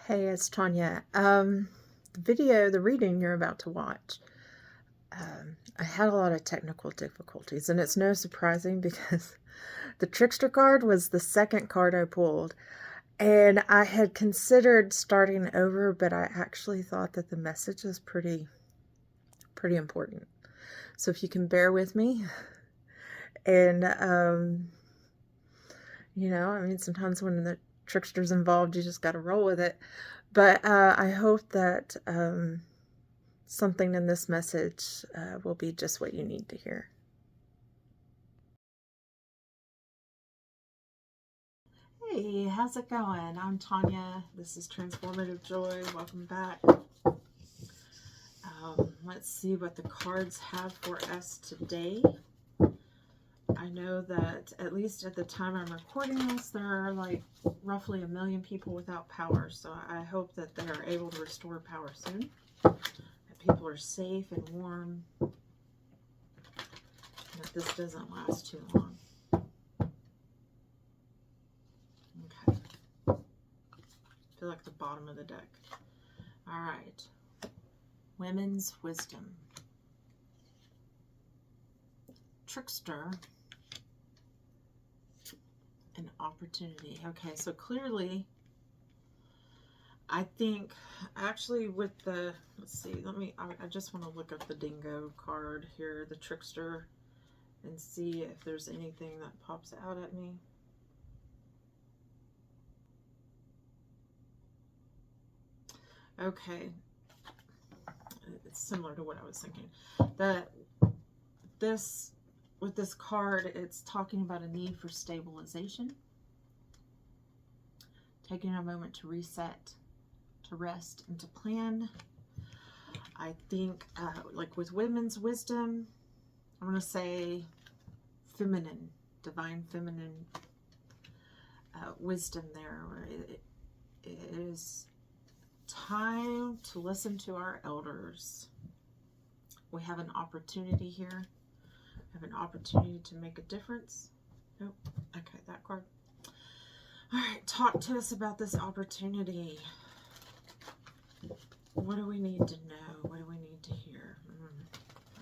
Hey, it's Tanya. The reading you're about to watch, I had a lot of technical difficulties, and it's no surprising because the trickster card was the second card I pulled, and I had considered starting over, but I actually thought that the message was pretty important. So if you can bear with me, and sometimes when the trickster's involved, you just got to roll with it. But I hope that something in this message will be just what you need to hear. Hey, how's it going? I'm Tanya. This is Transformative Joy. Welcome back. Let's see what the cards have for us today. I know that at least at the time I'm recording this, there are like roughly 1 million people without power. So I hope that they are able to restore power soon. That people are safe and warm. And that this doesn't last too long. Okay. I feel like the bottom of the deck. All right. Women's wisdom. Trickster. An opportunity. Okay, so clearly, I think, actually with the, let's see, I just want to look up the dingo card here, the trickster, and see if there's anything that pops out at me. Okay, it's similar to what I was thinking. With this card, it's talking about a need for stabilization, taking a moment to reset, to rest, and to plan. I think, like with women's wisdom, I'm going to say feminine, divine feminine wisdom there. It is time to listen to our elders. We have an opportunity here. We have an opportunity to make a difference. Nope. Okay, that card. All right, talk to us about this opportunity. What do we need to know? What do we need to hear?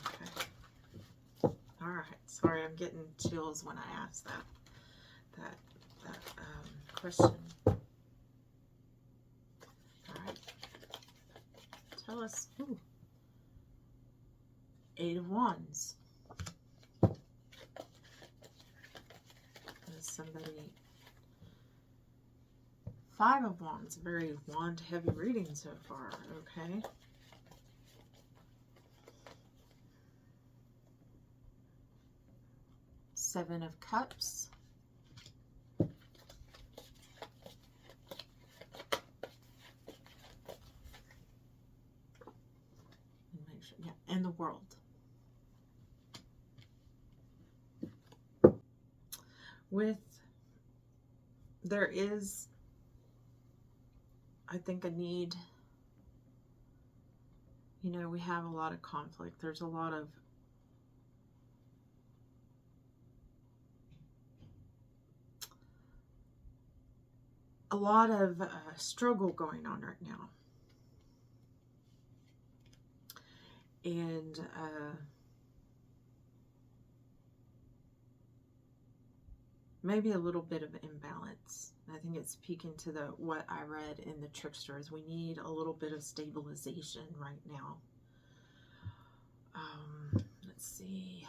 Okay. All right. Sorry, I'm getting chills when I ask that question. All right. Tell us. Ooh. 8 of Wands. There's somebody. 5 of Wands. Very wand-heavy reading so far. Okay. Seven of Cups. Make sure, yeah, and the World. There is, I think, a need. You know, we have a lot of conflict. There's a lot of struggle going on right now. And maybe a little bit of imbalance. I think it's speaking to what I read in the tricksters. We need a little bit of stabilization right now. Let's see.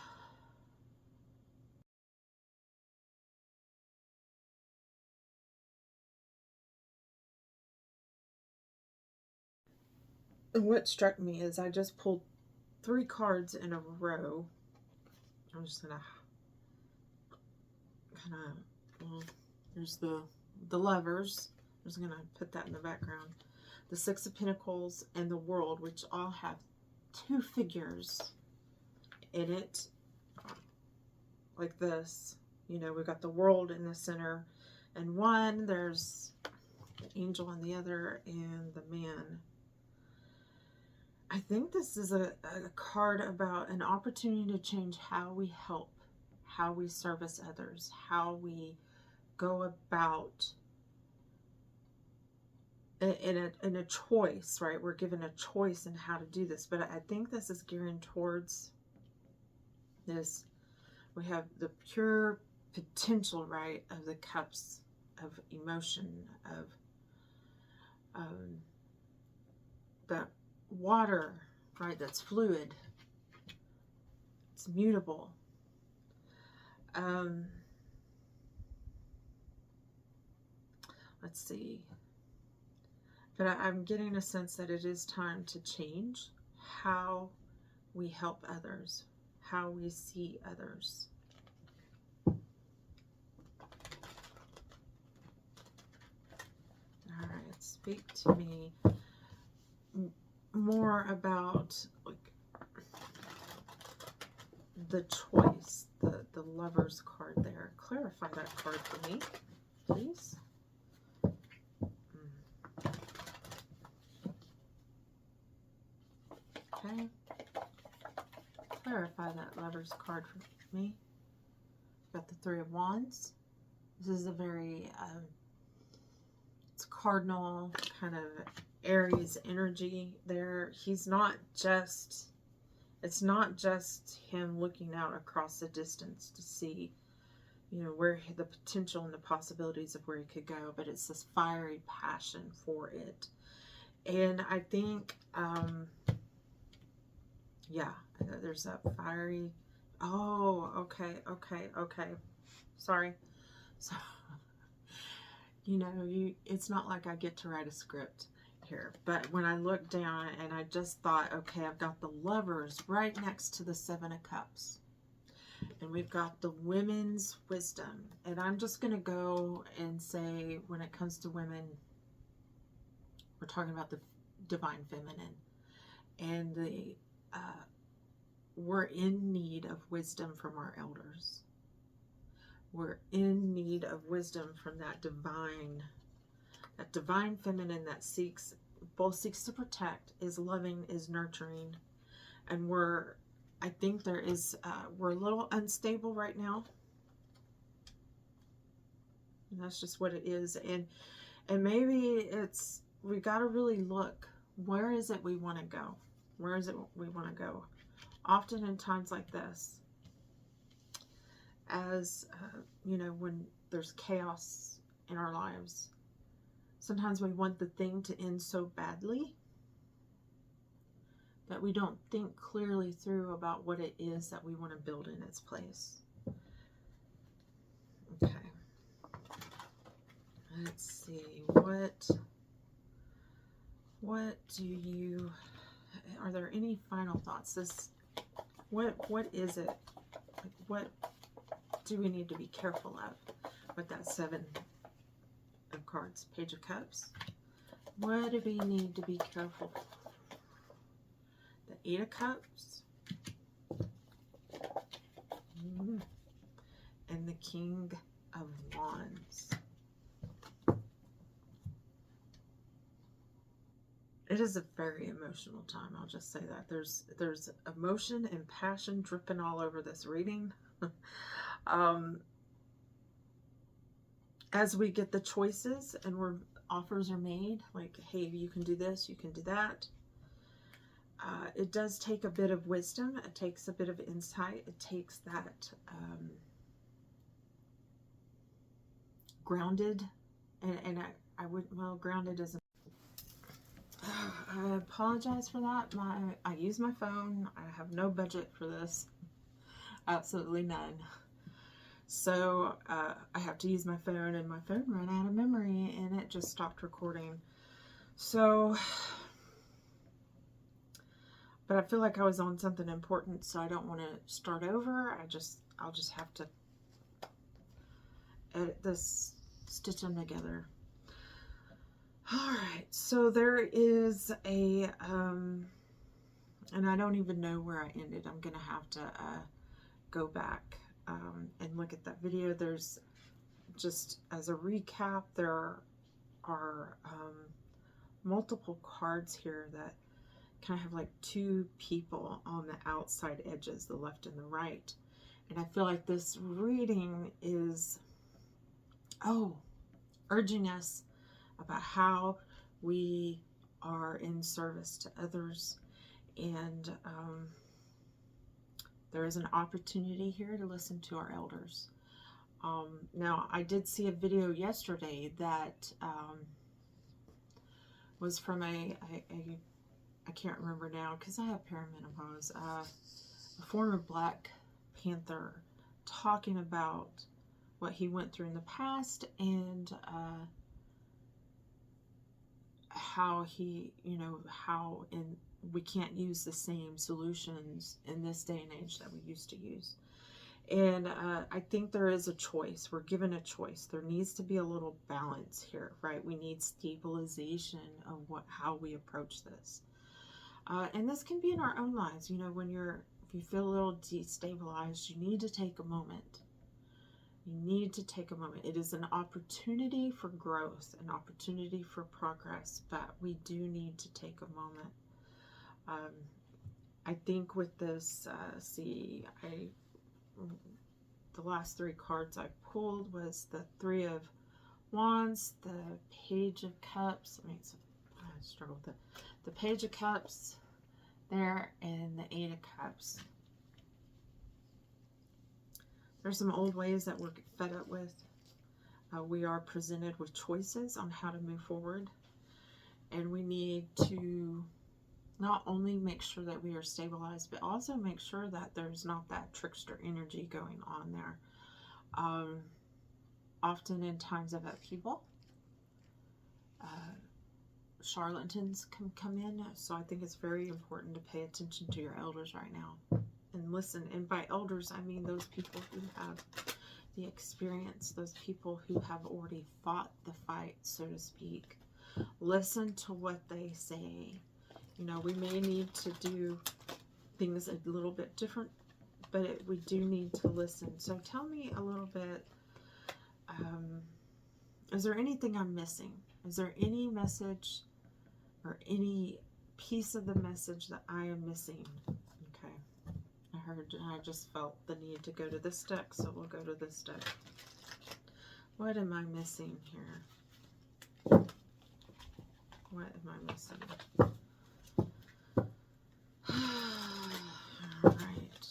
And what struck me is I just pulled 3 cards in a row. I'm just gonna kind of, well, there's the Lovers. I'm just gonna put that in the background. The 6 of Pentacles and the World, which all have 2 figures in it, like this. You know, we've got the World in the center, and one, there's the angel in the other, and the man. I think this is a card about an opportunity to change how we help, how we service others, how we go about in a choice, right? We're given a choice in how to do this, but I think this is gearing towards this. We have the pure potential, right, of the cups of emotion, of the water, right, that's fluid, it's mutable. Let's see. But I'm getting a sense that it is time to change how we help others, how we see others. All right, speak to me more about like the choice, the Lover's card there. Clarify that card for me, please. Okay. Clarify that Lover's card for me. Got the Three of Wands. This is a very, it's cardinal, kind of Aries energy there. He's not just, it's not just him looking out across the distance to see, you know, where the potential and the possibilities of where he could go, but it's this fiery passion for it. And I think, yeah, there's that fiery, oh, okay. Sorry. So, you know, it's not like I get to write a script here, but when I look down and I just thought, okay, I've got the Lovers right next to the Seven of Cups. And we've got the women's wisdom. And I'm just going to go and say, when it comes to women, we're talking about the divine feminine. And the we're in need of wisdom from our elders. We're in need of wisdom from that divine feminine that both seeks to protect, is loving, is nurturing. And I think there is, we're a little unstable right now. And that's just what it is. And maybe we got to really look, where is it we want to go? Where is it we want to go? Often in times like this, as, you know, when there's chaos in our lives, sometimes we want the thing to end so badly that we don't think clearly through about what it is that we want to build in its place. Okay. Let's see. What do you, are there any final thoughts? What is it? Like, what do we need to be careful of with that Seven of Cards? Page of Cups. What do we need to be careful of? The Eight of Cups. And the King of Wands. It is a very emotional time, I'll just say that. There's emotion and passion dripping all over this reading. As we get the choices and offers are made, like, hey, you can do this, you can do that. It does take a bit of wisdom. It takes a bit of insight. It takes that grounded, and I wouldn't, well, grounded isn't. I apologize for that. I use my phone. I have no budget for this. Absolutely none. So I have to use my phone, and my phone ran out of memory, and it just stopped recording. So, but I feel like I was on something important, so I don't want to start over. I'll just have to edit this, stitch them together. Alright, so there is a, and I don't even know where I ended. I'm going to have to go back and look at that video. There's, just as a recap, there are multiple cards here that kind of have like two people on the outside edges, the left and the right. And I feel like this reading is, urging us about how We are in service to others, and there is an opportunity here to listen to our elders. Now, I did see a video yesterday that was from I can't remember now because I have perimenopause, a former Black Panther talking about what he went through in the past, and how he, how we can't use the same solutions in this day and age that we used to use. And I think there is a choice. We're given a choice. There needs to be a little balance here, right? We need stabilization of how we approach this. And this can be in our own lives. If you feel a little destabilized, you need to take a moment. You need to take a moment. It is an opportunity for growth, an opportunity for progress, but we do need to take a moment. I think with this, the last three cards I pulled was the Three of Wands, the Page of Cups. I struggle with it. The Page of Cups there, and the Eight of Cups. There's some old ways that we're fed up with. We are presented with choices on how to move forward, and we need to not only make sure that we are stabilized, but also make sure that there's not that trickster energy going on there. Often in times of upheaval, charlatans can come in, so I think it's very important to pay attention to your elders right now and listen. And by elders, I mean those people who have the experience, those people who have already fought the fight, so to speak. Listen to what they say. We may need to do things a little bit different, but we do need to listen. So tell me a little bit, is there anything I'm missing? Is there any message or any piece of the message that I am missing? Okay. I just felt the need to go to this deck, so we'll go to this deck. What am I missing here? What am I missing? All right.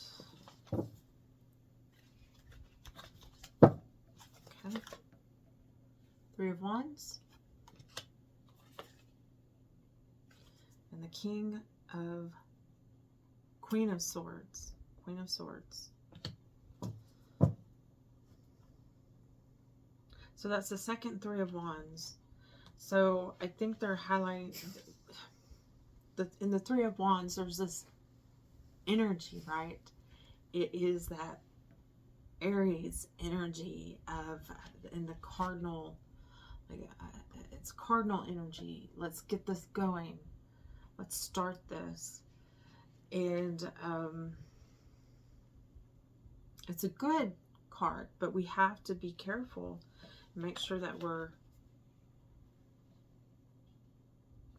Okay. Three of Wands. And the Queen of Swords. Queen of Swords. So that's the second Three of Wands. So I think they're highlighting in the Three of Wands, there's this energy, right? It is that Aries energy in the cardinal, it's cardinal energy. Let's get this going. Let's start this. And it's a good card, but we have to be careful and make sure that we're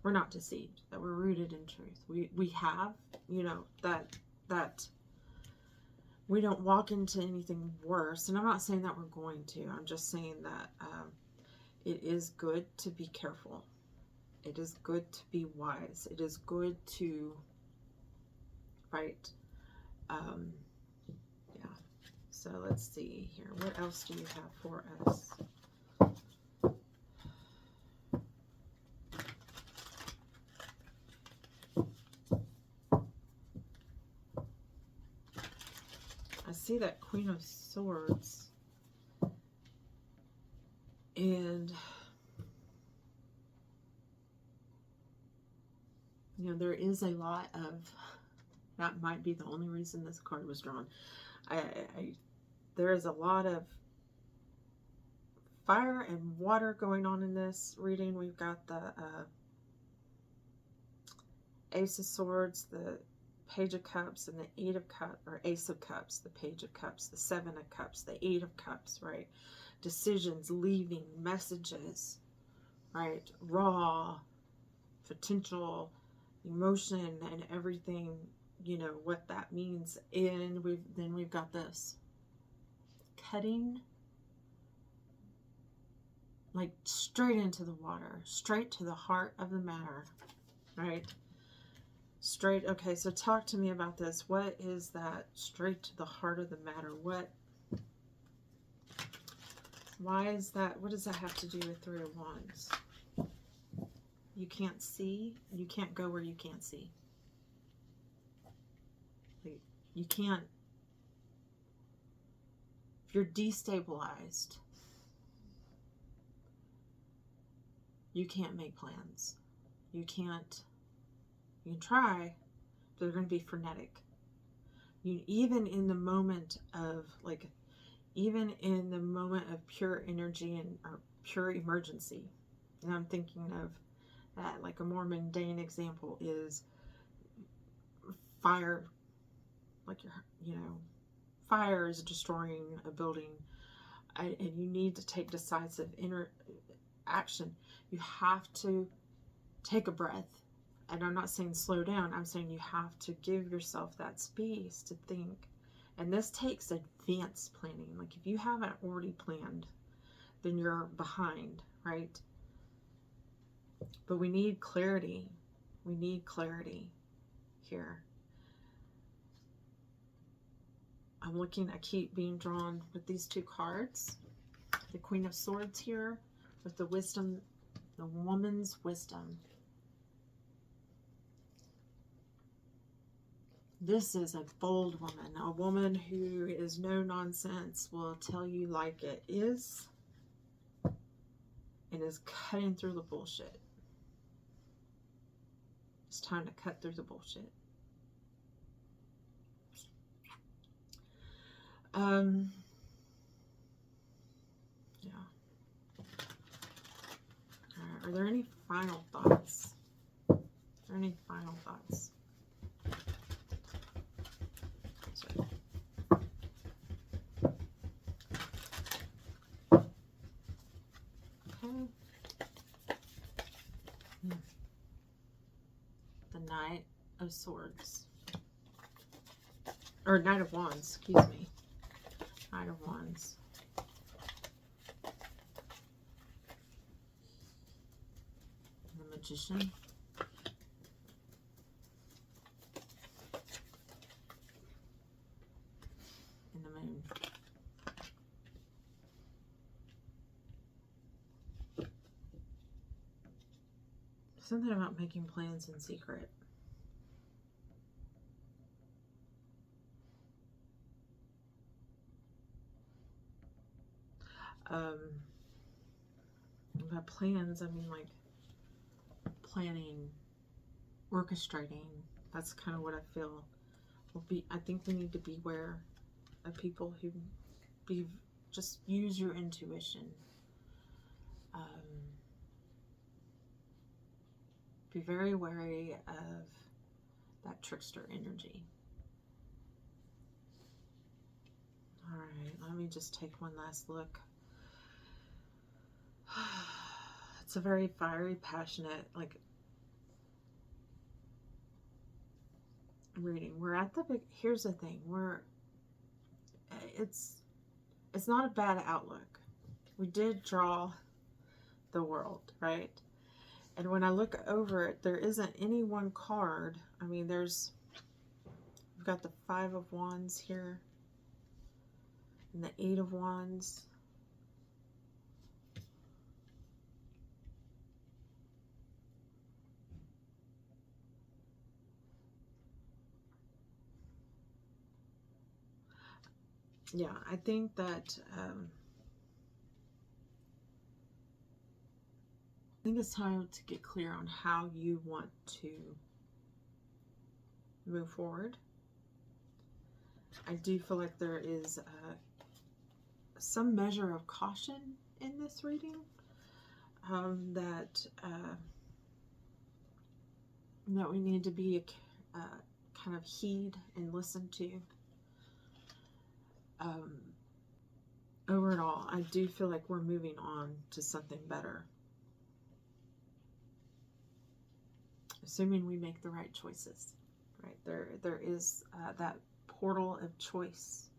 not deceived, that we're rooted in truth. We have, that we don't walk into anything worse. And I'm not saying that we're going to. I'm just saying that it is good to be careful. It is good to be wise. It is good to fight. Yeah. So let's see here. What else do you have for us? I see that Queen of Swords, and there is a lot of, that might be the only reason this card was drawn. There is a lot of fire and water going on in this reading. We've got the Ace of Swords, the Page of Cups, and the Eight of Cups, or Ace of Cups, the Page of Cups, the Seven of Cups, the Eight of Cups, right? Decisions, leaving, messages, right? Raw, potential, emotion, and everything, what that means. And we've got this. Cutting like straight into the water, straight to the heart of the matter, right? Straight. Okay, so talk to me about this. What is that straight to the heart of the matter? Why is that? What does that have to do with Three of Wands? You can't see. You can't go where you can't see. Like, you can't. If you're destabilized, you can't make plans. You can't. You can try, but they're going to be frenetic. Even in the moment of pure energy and or pure emergency. And I'm thinking of that, like a more mundane example is fire. Like fire is destroying a building, and you need to take decisive action. You have to take a breath. And I'm not saying slow down. I'm saying you have to give yourself that space to think. And this takes advanced planning. Like if you haven't already planned, then you're behind, right? But we need clarity. We need clarity here. I keep being drawn with these two cards. The Queen of Swords here with the wisdom, the woman's wisdom. This is a bold woman, a woman who is no nonsense, will tell you like it is, and is cutting through the bullshit. It's time to cut through the bullshit. Yeah. Are there any final thoughts? Are there any final thoughts? The Knight of Swords. Or Knight of Wands, excuse me. Knight of Wands. The Magician. And the Moon. Something about making plans in secret. About plans, I mean like planning, orchestrating. That's kind of what I feel will be. I think we need to beware of people who just use your intuition. Be very wary of that trickster energy. All right, let me just take one last look. It's a very fiery, passionate, like, reading. We're at the big, here's the thing, it's not a bad outlook. We did draw the World, right? And when I look over it, there isn't any one card. I mean, we've got the Five of Wands here and the Eight of Wands. Yeah, I think that I think it's time to get clear on how you want to move forward. I do feel like there is some measure of caution in this reading that we need to be kind of heed and listen to. Overall, I do feel like we're moving on to something better. Assuming we make the right choices, right? There is that portal of choice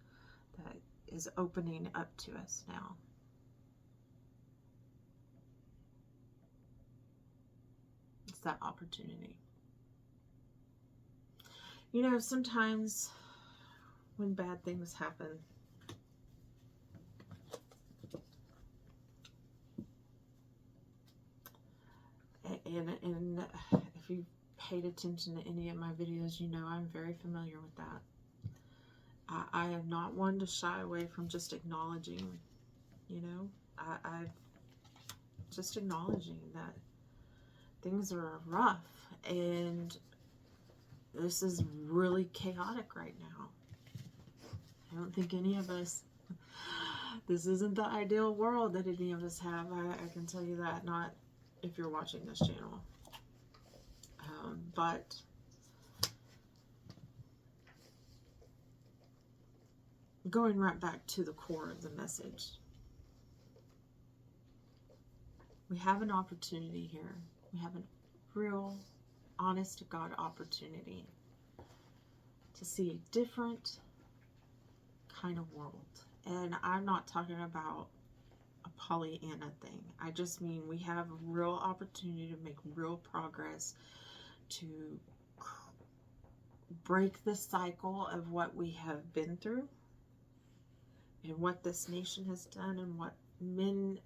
that is opening up to us now. that opportunity. You know, sometimes when bad things happen, and if you've paid attention to any of my videos, you know I'm very familiar with that. I am not one to shy away from just acknowledging, you know, I've just acknowledging that things are rough and this is really chaotic right now. I don't think any of us, this isn't the ideal world that any of us have. I can tell you that, not if you're watching this channel. But going right back to the core of the message, we have an opportunity here. We have a real, honest to God opportunity to see a different kind of world. And I'm not talking about a Pollyanna thing. I just mean we have a real opportunity to make real progress, to break the cycle of what we have been through and what this nation has done and what men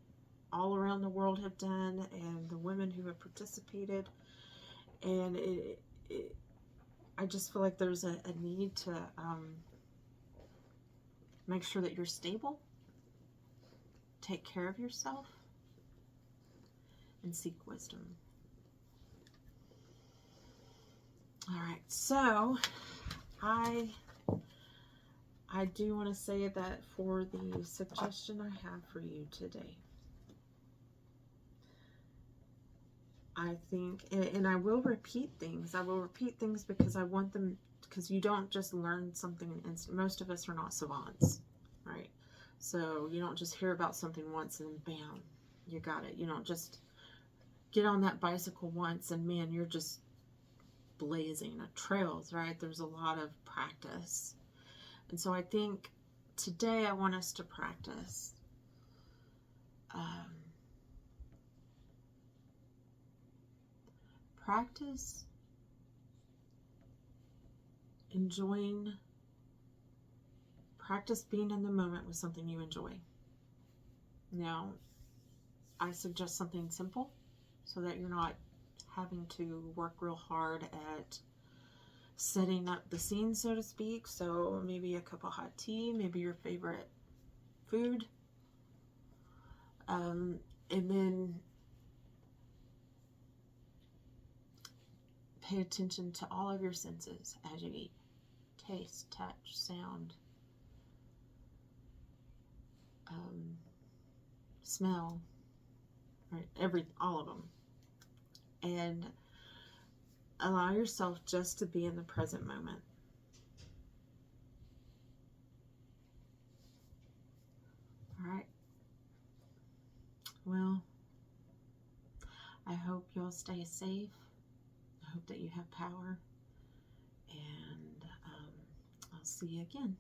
all around the world have done and the women who have participated. And I just feel like there's a need to make sure that you're stable, take care of yourself, and seek wisdom. All right, so I do want to say that for the suggestion I have for you today, I think, and I will repeat things. I will repeat things because I want them, because you don't just learn something instant. Most of us are not savants, right? So you don't just hear about something once and bam, you got it. You don't just get on that bicycle once and man, you're just blazing trails, right? There's a lot of practice. And so I think today I want us to practice enjoying, practice being in the moment with something you enjoy. Now, I suggest something simple so that you're not having to work real hard at setting up the scene, so to speak. So maybe a cup of hot tea, maybe your favorite food, and then pay attention to all of your senses as you eat. Taste, touch, sound, smell, right? All of them. And allow yourself just to be in the present moment. All right. Well, I hope you'll stay safe. I hope that you have power. And I'll see you again.